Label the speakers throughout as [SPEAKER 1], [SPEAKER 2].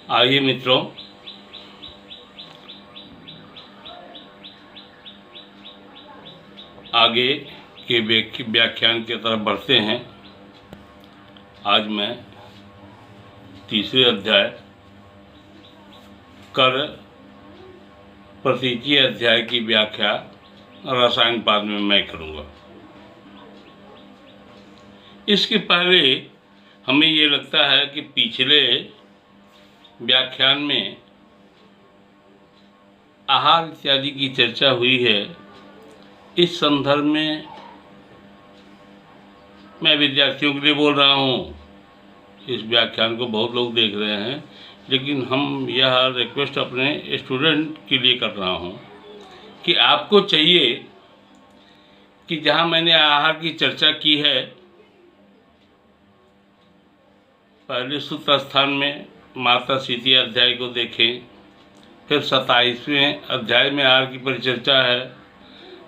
[SPEAKER 1] आइए मित्रों, आगे के व्याख्यान की तरफ बढ़ते हैं। आज मैं तीसरे अध्याय कर प्रतीचीय अध्याय की व्याख्या रसायन पाद में मैं करूँगा। इसके पहले हमें ये लगता है कि पिछले व्याख्यान में आहार इत्यादि की चर्चा हुई है। इस संदर्भ में मैं विद्यार्थियों के लिए बोल रहा हूँ। इस व्याख्यान को बहुत लोग देख रहे हैं, लेकिन हम यह रिक्वेस्ट अपने स्टूडेंट के लिए कर रहा हूँ कि आपको चाहिए कि जहाँ मैंने आहार की चर्चा की है, पहले सूत्र स्थान में माता सीति अध्याय को देखें, फिर 27वें अध्याय में आहार की परिचर्चा है,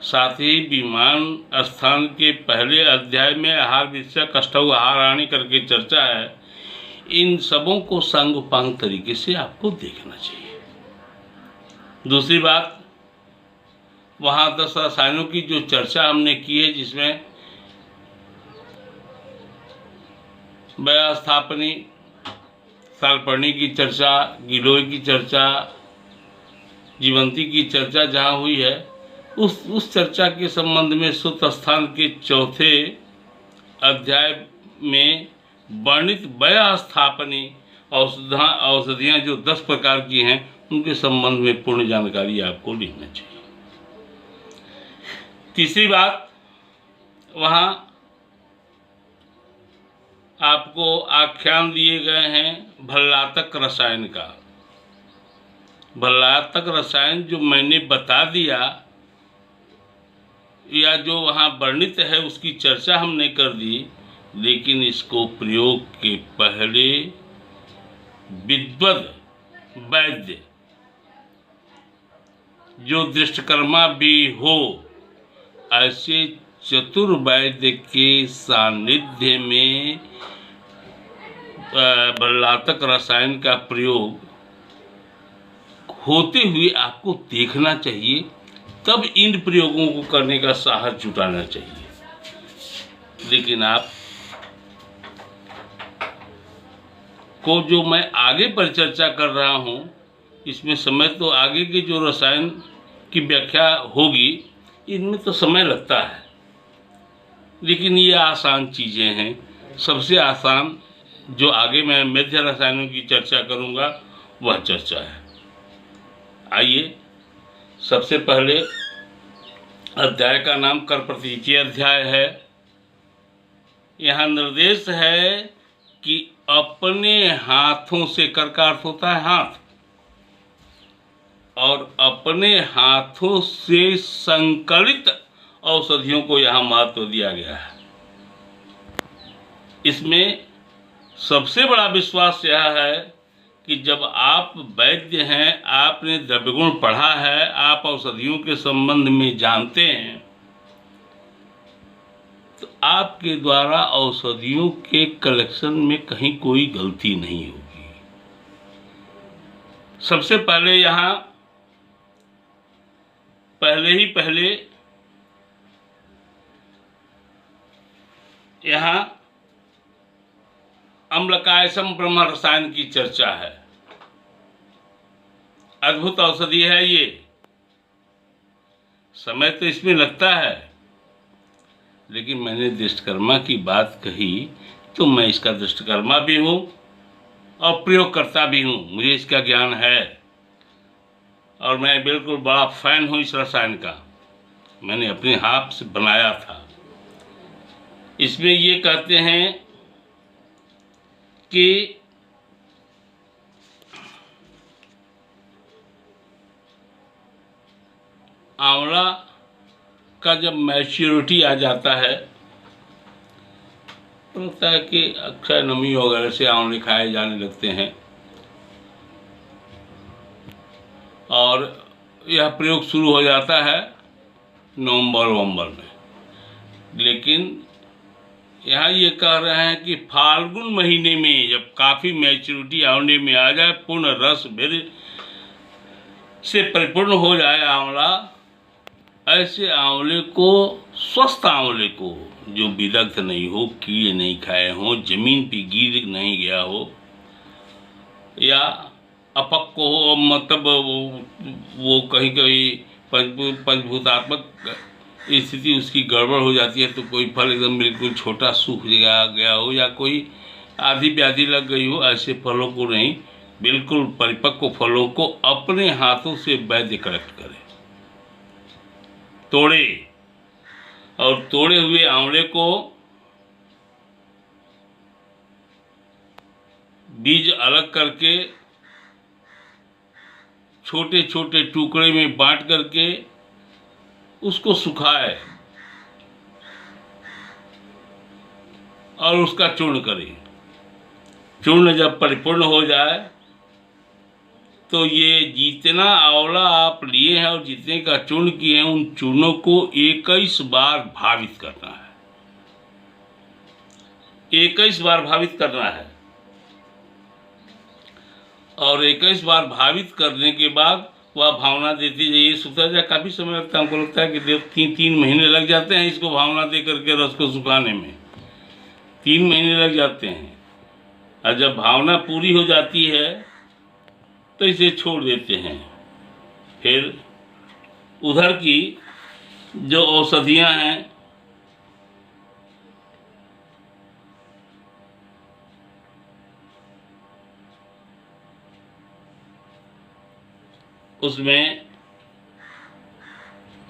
[SPEAKER 1] साथ ही विमान स्थान के पहले अध्याय में आहार विषय कष्टौ आहाराणी करके चर्चा है। इन सबों को सांगोपांग तरीके से आपको देखना चाहिए। दूसरी बात, वहाँ 10 रसायनों की जो चर्चा हमने की है, जिसमें व्यवस्थापनी सालपर्णी की चर्चा, गिलोय की चर्चा, जीवंती की चर्चा जहाँ हुई है, उस चर्चा के संबंध में सूत्र स्थान के चौथे अध्याय में वर्णित व्यवस्थापनी औषधियाँ जो 10 प्रकार की हैं, उनके संबंध में पूर्ण जानकारी आपको लेना चाहिए। तीसरी बात, वहाँ आपको आख्यान दिए गए हैं भल्लातक रसायन का। भल्लातक रसायन जो मैंने बता दिया या जो वहाँ वर्णित है, उसकी चर्चा हमने कर दी, लेकिन इसको प्रयोग के पहले विद्वद वैद्य जो दृष्टकर्मा भी हो, ऐसे चतुर्वैद्य के सानिध्य में भल्लातक रसायन का प्रयोग होते हुए आपको देखना चाहिए। तब इन प्रयोगों को करने का साहस जुटाना चाहिए। लेकिन आप को जो मैं आगे पर चर्चा कर रहा हूँ, इसमें समय तो आगे के जो रसायन की व्याख्या होगी, इनमें तो समय लगता है, लेकिन ये आसान चीज़ें हैं। सबसे आसान जो आगे मैं मध्य रसायनों की चर्चा करूँगा, वह चर्चा है। आइए, सबसे पहले अध्याय का नाम कर प्रतीचीय अध्याय है। यहाँ निर्देश है कि अपने हाथों से, कर का अर्थ होता है हाथ, और अपने हाथों से संकलित औषधियों को यहाँ महत्व दिया गया है। इसमें सबसे बड़ा विश्वास यह है कि जब आप वैद्य हैं, आपने द्रव्यगुण पढ़ा है, आप औषधियों के संबंध में जानते हैं, तो आपके द्वारा औषधियों के कलेक्शन में कहीं कोई गलती नहीं होगी। सबसे पहले यहाँ पहले यहाँ अम्लकायसम ब्रह्म रसायन की चर्चा है। अद्भुत औषधि है ये। समय तो इसमें लगता है, लेकिन मैंने दृष्टकर्मा की बात कही, तो मैं इसका दृष्टकर्मा भी हूँ और प्रयोगकर्ता भी हूँ। मुझे इसका ज्ञान है और मैं बिल्कुल बड़ा फैन हूँ इस रसायन का। मैंने अपने हाथ से बनाया था। इसमें ये कहते हैं कि आंवला का जब मैच्योरिटी आ जाता है, तो लगता है कि अक्षय नमी वगैरह से आंवले खाए जाने लगते हैं, और यह प्रयोग शुरू हो जाता है नवंबर में। लेकिन यहाँ ये कह रहे हैं कि फाल्गुन महीने में जब काफ़ी मैच्योरिटी आंवले में आ जाए, पूर्ण रस भीर से परिपूर्ण हो जाए आंवला, ऐसे आंवले को, स्वस्थ आंवले को, जो विदग्ध नहीं हो, कीड़े नहीं खाए हों, जमीन पे गिर नहीं गया हो या अपक्व हो, मतलब वो कहीं कहीं पंचभूतात्मक स्थिति उसकी गड़बड़ हो जाती है, तो कोई फल एकदम बिल्कुल छोटा सूख गया हो या कोई आधी व्याधि लग गई हो, ऐसे फलों को नहीं, बिल्कुल परिपक्व फलों को अपने हाथों से वैद्य कलेक्ट करें, तोड़े, और तोड़े हुए आंवले को बीज अलग करके छोटे छोटे टुकड़े में बांट करके उसको सुखाए और उसका चूर्ण करें। चूर्ण जब परिपूर्ण हो जाए तो ये जितना आंवला आप लिए हैं और जितने का चूर्ण किए हैं, उन चूर्णों को 21 बार भावित करना है। 21 बार भावित करना है, और 21 बार भावित करने के बाद वह भावना देती जाइए। सूखा जाए, काफ़ी समय लगता है, हमको लगता है कि 3 महीने लग जाते हैं इसको भावना दे करके रस को सुखाने में, 3 महीने लग जाते हैं। और जब भावना पूरी हो जाती है तो इसे छोड़ देते हैं। फिर उधर की जो औषधियाँ हैं, उसमें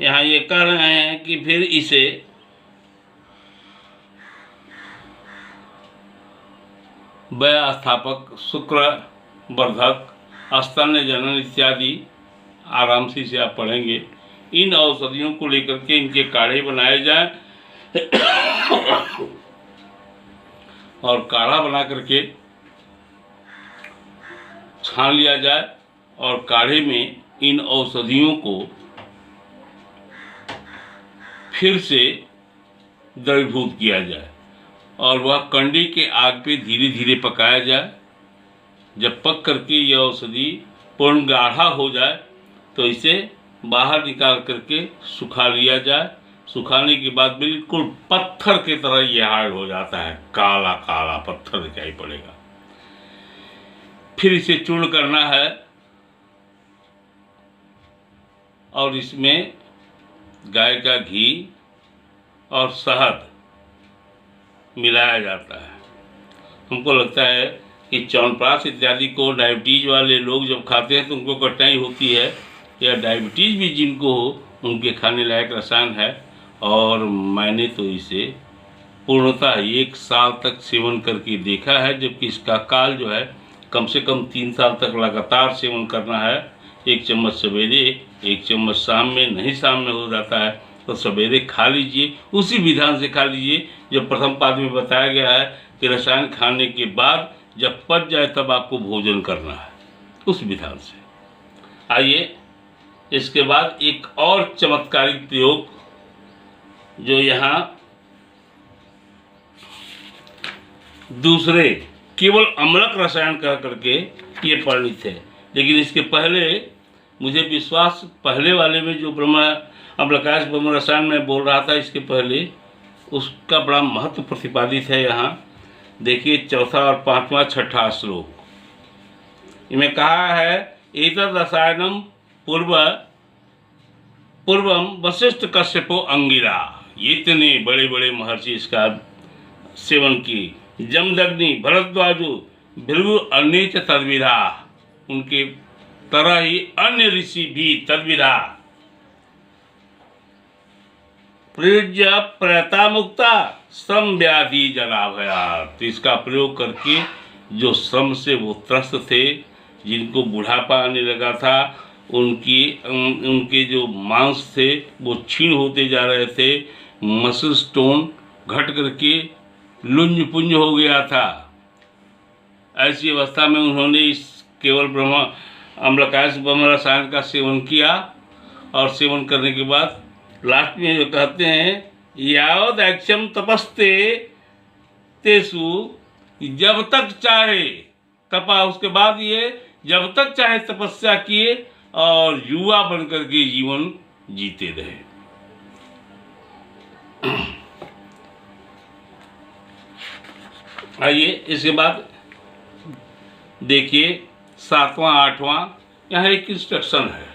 [SPEAKER 1] यहाँ ये कह रहे हैं कि फिर इसे वय स्थापक, शुक्र वर्धक, स्तन्य जनन इत्यादि आराम से इसे आप पढ़ेंगे। इन औषधियों को लेकर के इनके काढ़े बनाए जाए और काढ़ा बना करके छान लिया जाए और काढ़े में इन औषधियों को फिर से द्रवीभूत किया जाए और वह कंडी के आग पे धीरे धीरे पकाया जाए। जब पक करके यह औषधि पूर्ण गाढ़ा हो जाए तो इसे बाहर निकाल करके सुखा लिया जाए। सुखाने के बाद बिल्कुल पत्थर की तरह यह हार्ड हो जाता है, काला काला पत्थर दिखाई पड़ेगा। फिर इसे चूर्ण करना है और इसमें गाय का घी और शहद मिलाया जाता है। हमको लगता है कि च्यवनप्राश इत्यादि को डायबिटीज वाले लोग जब खाते हैं तो उनको कठिनाई होती है, या डायबिटीज भी जिनको हो उनके खाने लायक रसायन है। और मैंने तो इसे पूर्णतः 1 साल तक सेवन करके देखा है, जबकि इसका काल जो है कम से कम 3 साल तक लगातार सेवन करना है। 1 चम्मच सवेरे, 1 चम्मच शाम में, नहीं शाम में हो जाता है तो सवेरे खा लीजिए, उसी विधान से खा लीजिए जो प्रथम पाद में बताया गया है कि रसायन खाने के बाद जब पच जाए तब आपको भोजन करना है, उस विधान से। आइए इसके बाद एक और चमत्कारिक प्रयोग जो यहाँ दूसरे केवल अम्लक रसायन कह करके ये परिणित है, लेकिन इसके पहले मुझे विश्वास, पहले वाले में जो अम्लकाश ब्रह्म रसायन में बोल रहा था, इसके पहले उसका बड़ा महत्व प्रतिपादित है। यहाँ देखिए 4था और 5वां 6ठा श्लोक, इनमें कहा है एतद् रसायनम पूर्वम वशिष्ठ कश्यपो अंगिरा। ये इतने बड़े बड़े महर्षि इसका सेवन किए। जमदग्नि, भरद्वाजु, भृगु अन्य च तद्विधा, उनके तरह ही अन्य ऋषि भी तद्विधा प्रयुज्य प्रयता मुक्ता श्रम व्याधि जलाभया। तो इसका प्रयोग करके जो श्रम से वो त्रस्त थे, जिनको बुढ़ापा आने लगा था, उनके जो मांस थे वो क्षीण होते जा रहे थे, मसल स्टोन घट करके लुंज पुंज हो गया था। ऐसी अवस्था में उन्होंने इस केवल अम्लकाश ब्रह्म रसायन का सेवन किया और सेवन करने के बाद लास्ट में जो कहते हैं यावद ऐक्षम तपस्ते तेसु, जब तक चाहे तपा, उसके बाद ये जब तक चाहे तपस्या किए और युवा बनकर के जीवन जीते रहे। आइए इसके बाद देखिए 7वां 8वां, यहाँ एक इंस्ट्रक्शन है।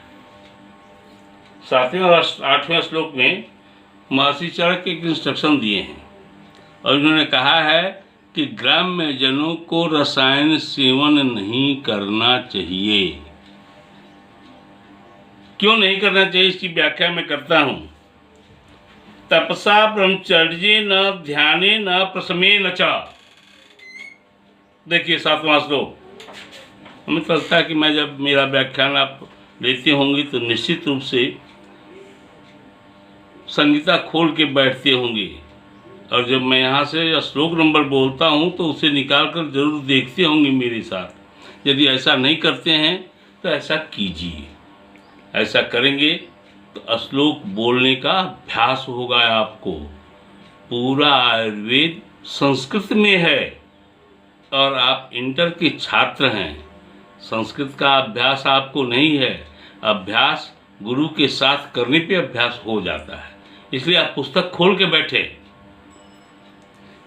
[SPEAKER 1] 7वें और 8वें श्लोक में महर्षि चरक एक इंस्ट्रक्शन दिए हैं और इन्होंने कहा है कि ग्राम्य जनों को रसायन सेवन नहीं करना चाहिए। क्यों नहीं करना चाहिए, इसकी व्याख्या मैं करता हूं। तपसा ब्रह्मचर्ये न ध्याने न प्रसमे न च। देखिए 7वां श्लोक। हमें तो लगता है कि मैं जब मेरा व्याख्यान आप लेते होंगे तो निश्चित रूप से संगीता खोल के बैठते होंगे, और जब मैं यहाँ से श्लोक नंबर बोलता हूँ तो उसे निकाल कर जरूर देखते होंगे मेरे साथ। यदि ऐसा नहीं करते हैं तो ऐसा कीजिए। ऐसा करेंगे तो श्लोक बोलने का अभ्यास होगा आपको। पूरा आयुर्वेद संस्कृत में है और आप इंटर के छात्र हैं। संस्कृत का अभ्यास आपको नहीं है, अभ्यास गुरु के साथ करने पे अभ्यास हो जाता है। इसलिए आप पुस्तक खोल के बैठे।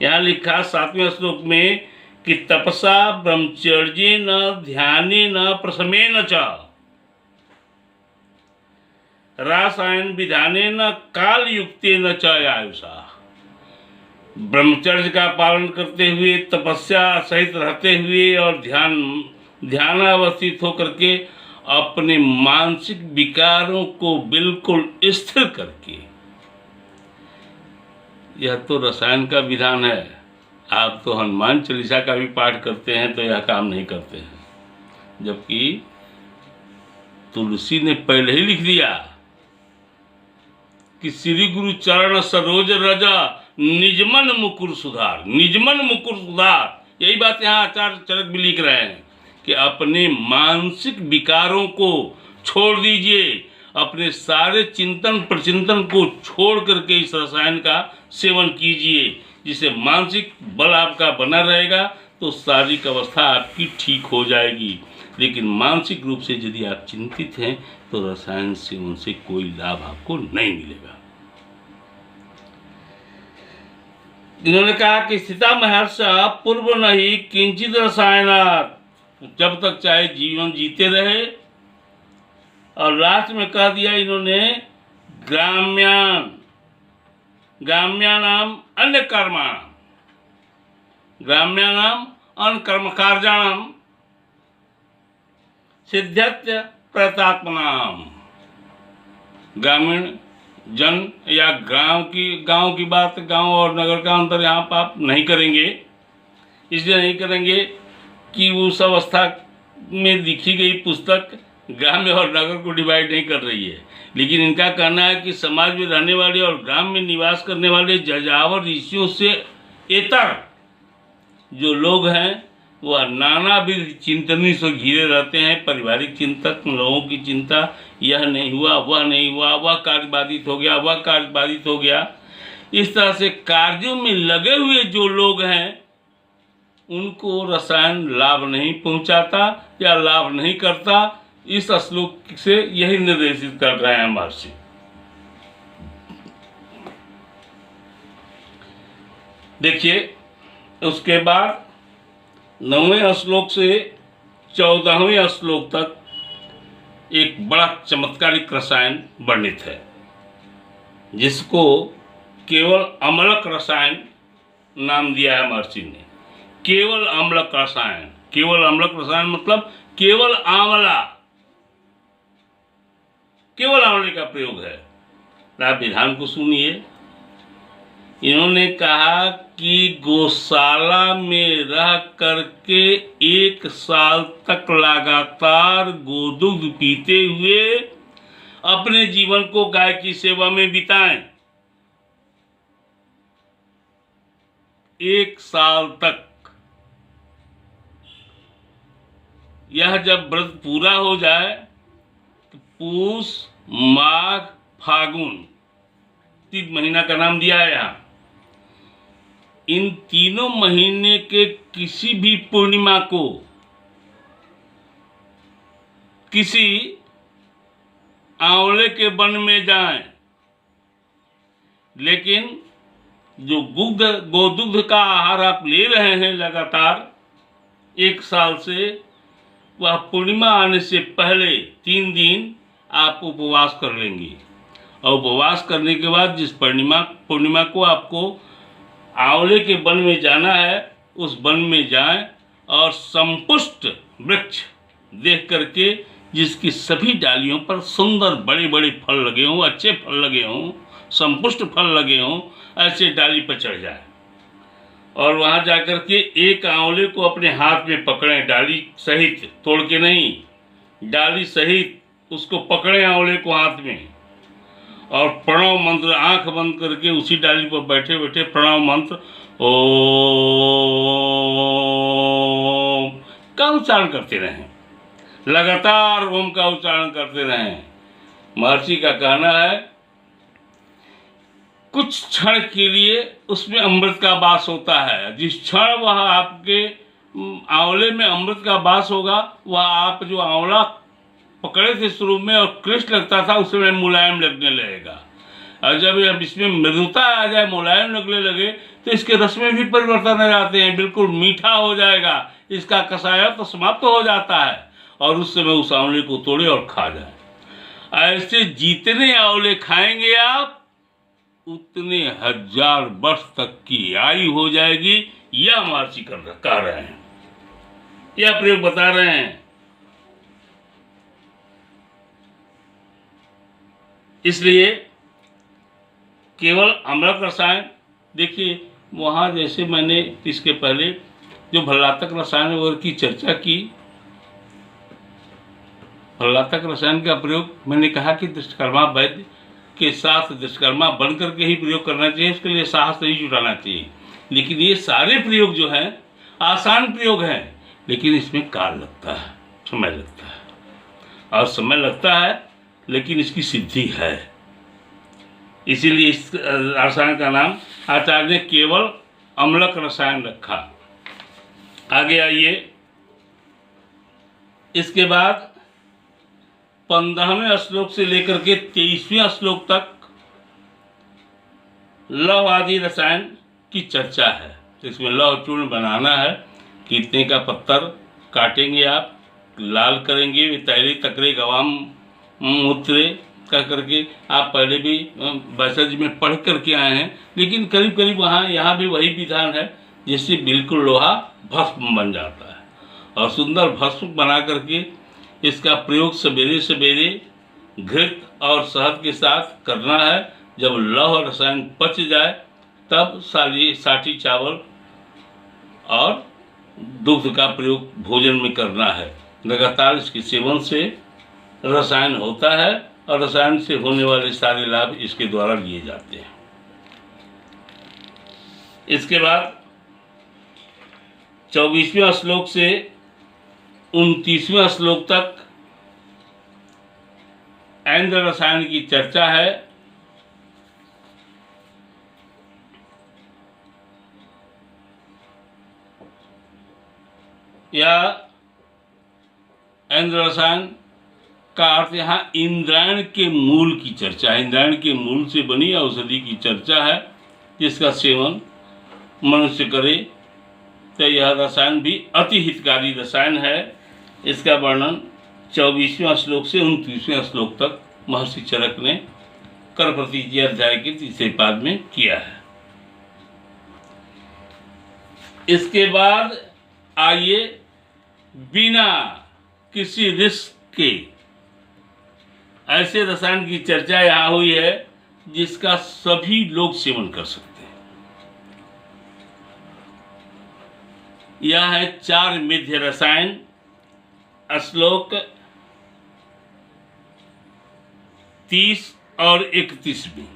[SPEAKER 1] यहाँ लिखा 7वें श्लोक में कि तपसा ब्रह्मचर्ये न ध्याने न प्रसमे न च रासायन विधाने न काल युक्ते न च आयुषा। ब्रह्मचर्य का पालन करते हुए, तपस्या सहित रहते हुए और ध्यानावस्थित होकर के अपने मानसिक विकारों को बिल्कुल स्थिर करके। यह तो रसायन का विधान है। आप तो हनुमान चालीसा का भी पाठ करते हैं तो यह काम नहीं करते हैं, जबकि तुलसी ने पहले ही लिख दिया कि श्री गुरु चरण सरोज रजा निजमन मुकुर सुधार। निजमन मुकुर सुधार, यही बात यहाँ आचार्य चरक भी लिख रहे हैं कि अपने मानसिक विकारों को छोड़ दीजिए, अपने सारे चिंतन प्रचिंतन को छोड़ करके इस रसायन का सेवन कीजिए, जिससे मानसिक बल आपका बना रहेगा तो शारीरिक अवस्था आपकी ठीक हो जाएगी। लेकिन मानसिक रूप से यदि आप चिंतित हैं तो रसायन सेवन से कोई लाभ आपको नहीं मिलेगा। इन्होंने कहा कि स्थिता महर्ष पूर्व नहीं किंचित रसायनात्, जब तक चाहे जीवन जीते रहे। और लास्ट में कह दिया इन्होंने ग्राम्यानाम अन्य कर्माणाम, ग्राम्यानाम अन्य कर्म कार्याणाम सिद्ध्यत्य प्रयतात्मनाम। ग्रामीण जन या गांव की बात, गांव और नगर का अंतर यहाँ पर आप नहीं करेंगे। इसलिए नहीं करेंगे कि उस अवस्था में लिखी गई पुस्तक ग्राम्य और नगर को डिवाइड नहीं कर रही है, लेकिन इनका कहना है कि समाज में रहने वाले और ग्राम में निवास करने वाले जजावर ऋषियों से इतर जो लोग हैं वह नानाविध चिंतनी से घिरे रहते हैं। पारिवारिक चिंतक, लोगों की चिंता, यह नहीं हुआ, वह नहीं हुआ, वह कार्य बाधित हो गया, वह कार्य बाधित हो गया। इस तरह से कार्यों में लगे हुए जो लोग हैं उनको रसायन लाभ नहीं पहुंचाता या लाभ नहीं करता। इस श्लोक से यही निर्देशित कर रहे हैं महर्षि। देखिए उसके बाद 9वें श्लोक से 14वें श्लोक तक एक बड़ा चमत्कारिक रसायन वर्णित है, जिसको केवल अम्लक रसायन नाम दिया है महर्षि ने। केवल अम्लक रसायन, केवल अम्लक रसायन मतलब केवल आंवला, केवल आंवले का प्रयोग है। आप विधान को सुनिए। इन्होंने कहा कि गौशाला में रह करके 1 साल तक लगातार गोदुग्ध पीते हुए अपने जीवन को गाय की सेवा में बिताएं। 1 साल तक। यह जब व्रत पूरा हो जाए तो पूष, माघ, फागुन 3 महीना का नाम दिया है यहाँ। इन तीनों महीने के किसी भी पूर्णिमा को किसी आंवले के वन में जाएं, लेकिन जो गोदुग्ध का आहार आप ले रहे हैं लगातार 1 साल से, वह पूर्णिमा आने से पहले 3 दिन आप उपवास कर लेंगे। और उपवास करने के बाद जिस पूर्णिमा को आपको आंवले के वन में जाना है, उस वन में जाएं और संपुष्ट वृक्ष देख करके जिसकी सभी डालियों पर सुंदर बड़े बड़े फल लगे हों, अच्छे फल लगे हों, संपुष्ट फल लगे हों, ऐसे डाली पर चढ़ जाए और वहाँ जाकर के एक आंवले को अपने हाथ में पकड़ें, डाली सहित, तोड़ के नहीं, डाली सहित उसको पकड़ें आंवले को हाथ में, और प्रणव मंत्र आंख बंद करके उसी डाली पर बैठे बैठे प्रणव मंत्र ओम का उच्चारण करते रहें। लगातार ओम का उच्चारण करते रहें। महर्षि का कहना है कुछ क्षण के लिए उसमें अमृत का वास होता है। जिस क्षण वह आपके आंवले में अमृत का वास होगा, वह आप जो आंवला पकड़े थे शुरू में और कृष्ण लगता था, उसमें मुलायम लगने लगेगा। और जब इसमें मृदुता आ जाए, मुलायम लगने लगे, तो इसके रस में भी परिवर्तन आ जाते हैं, बिल्कुल मीठा हो जाएगा, इसका कसाया तो समाप्त हो जाता है और उस समय उस आंवले को तोड़े और खा जाए। ऐसे जितने आंवले खाएंगे आप, उतने 1000 वर्ष तक की आयु हो जाएगी। यह महर्षि कह रहे हैं, यह प्रयोग बता रहे हैं। इसलिए केवल अम्लक रसायन, देखिए वहाँ जैसे मैंने इसके पहले जो भल्लातक रसायन वगैरह की चर्चा की, भल्लातक रसायन का प्रयोग मैंने कहा कि दुष्कर्मा वैद्य के साथ दुष्कर्मा बन करके ही प्रयोग करना चाहिए, इसके लिए साहस नहीं जुटाना चाहिए। लेकिन ये सारे प्रयोग जो हैं आसान प्रयोग हैं, लेकिन इसमें काल लगता है, समय लगता है, और समय लगता है लेकिन इसकी सिद्धि है। इसीलिए इस रसायन का नाम आचार्य ने केवल अम्लक रसायन रखा। आगे आइए, इसके बाद 15वें श्लोक से लेकर के 23वें श्लोक तक लौह आदि रसायन की चर्चा है। इसमें लौह चूर्ण बनाना है, कीतने का पत्थर काटेंगे आप, लाल करेंगे, तैली तकरे गवाम मूत्रे कह करके आप पहले भी वैसे में पढ़ करके आए हैं, लेकिन करीब करीब यहाँ भी वही विधान है, जिससे बिल्कुल लोहा भस्म बन जाता है। और सुंदर भस्म बना करके इसका प्रयोग सवेरे सवेरे घृत और शहद के साथ करना है। जब लौह रसायन पच जाए तब साठी चावल और दुग्ध का प्रयोग भोजन में करना है। लगातार इसके सेवन से रसायन होता है और रसायन से होने वाले सारे लाभ इसके द्वारा लिए जाते हैं। इसके बाद 24वें श्लोक से 29वें श्लोक तक ऐन्द्र रसायन की चर्चा है। या ऐन्द्र रसायन का अर्थ यहाँ इंद्रायण के मूल की चर्चा है। इंद्रायण के मूल से बनी औषधि की चर्चा है, जिसका सेवन मनुष्य करे तो यह रसायन भी अति हितकारी रसायन है। इसका वर्णन 24वें श्लोक से 29वें श्लोक तक महर्षि चरक ने करप्रतीचि अध्याय के 3 पाद में किया है। इसके बाद आइए, बिना किसी रिस्क के ऐसे रसायन की चर्चा यहाँ हुई है जिसका सभी लोग सेवन कर सकते हैं। यह है 4 मिथ्य रसायन। श्लोक 30 और 31 में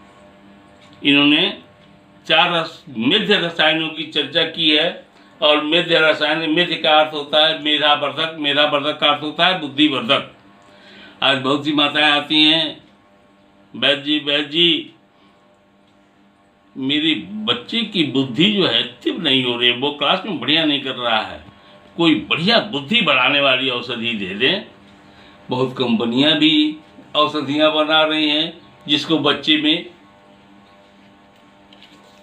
[SPEAKER 1] इन्होंने 4 मिथ्य रसायनों की चर्चा की है। और मिथ्य रसायन, मिथ्य का अर्थ होता है मेधावर्धक, मेधावर्धक का अर्थ होता है बुद्धिवर्धक। आज बहुत सी माताएं आती हैं, वैद्य जी मेरे बच्चे की बुद्धि जो है तीव्र नहीं हो रही है, वो क्लास में बढ़िया नहीं कर रहा है, कोई बढ़िया बुद्धि बढ़ाने वाली औषधि दे दें। बहुत कंपनियां भी औषधियां बना रही हैं जिसको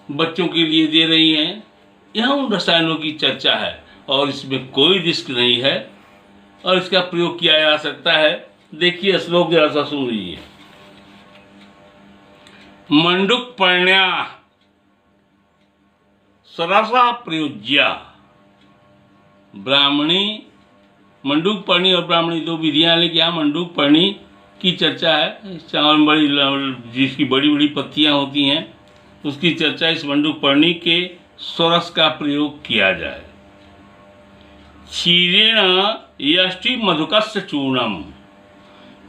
[SPEAKER 1] बच्चों के लिए दे रही हैं। यहाँ उन रसायनों की चर्चा है और इसमें कोई रिस्क नहीं है और इसका प्रयोग किया जा सकता है। देखिए श्लोक जरा सा सुन लीजिए। मंडूक पर्ण्या सरसा प्रयोज्या। ब्राह्मणी, मंडूक पर्णी और ब्राह्मणी दो विधियां, लेकिन यहाँ मंडूक पर्णी की चर्चा है। चावल बड़ी जिसकी बड़ी बड़ी पत्तियां होती हैं उसकी चर्चा, इस मंडूक पर्णी के सरस का प्रयोग किया जाए। क्षीरेण यष्टि मधुकस्य चूर्णम।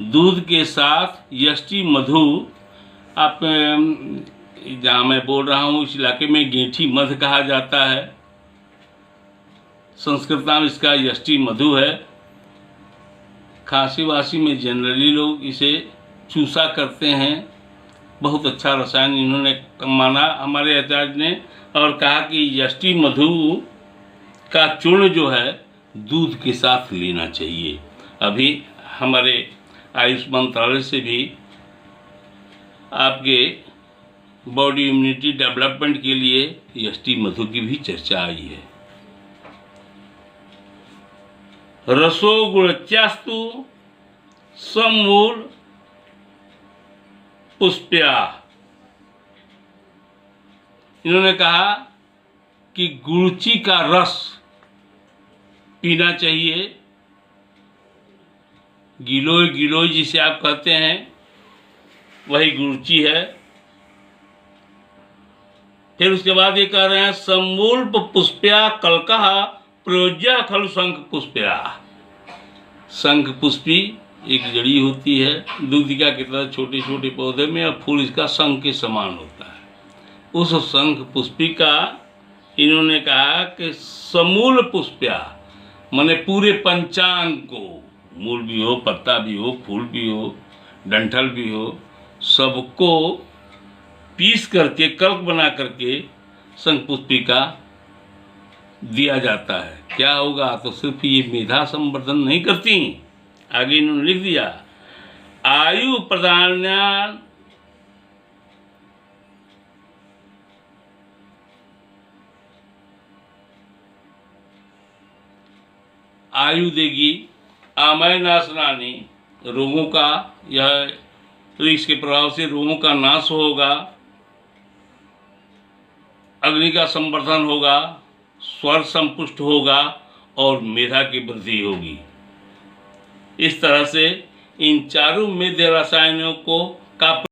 [SPEAKER 1] दूध के साथ यष्टि मधु, आप जहाँ मैं बोल रहा हूँ इस इलाके में गेंठी मध कहा जाता है, संस्कृत नाम इसका यष्टि मधु है। खांसी वासी में जनरली लोग इसे चूसा करते हैं। बहुत अच्छा रसायन इन्होंने माना हमारे आचार्य ने और कहा कि यष्टि मधु का चूर्ण जो है दूध के साथ लेना चाहिए। अभी हमारे आयुष मंत्रालय से भी आपके बॉडी इम्यूनिटी डेवलपमेंट के लिए यष्टि मधु की भी चर्चा आई है। रसो गुणच्यास्तु समूल पुष्प्या। इन्होंने कहा कि गुड़ची का रस पीना चाहिए। गिलोय गिलोय जिसे आप कहते हैं वही गुड़ची है। फिर उसके बाद ये कह रहे हैं समूल पुष्प्या कल्कः प्रयोज्य खलु शंख पुष्प्या। शंख पुष्पी एक जड़ी होती है, दूधिका की तरह छोटे छोटे पौधे में, और फूल इसका शंख के समान होता है। उस शंख पुष्पी का इन्होंने कहा कि समूल पुष्प्या, माने पूरे पंचांग को, मूल भी हो, पत्ता भी हो, फूल भी हो, डंठल भी हो, सबको पीस करके कल्क बना करके शंख पुष्पी का दिया जाता है। क्या होगा, तो सिर्फ ये मेधा संवर्धन नहीं करती, आगे इन्होंने लिख दिया आयु प्रदान, आयु देगी, आमय नाशनानी, रोगों का, यह इसके प्रभाव से रोगों का नाश होगा, अग्नि का संवर्धन होगा, स्वर संपुष्ट होगा और मेधा की वृद्धि होगी। इस तरह से इन चारों मेध रसायनों को का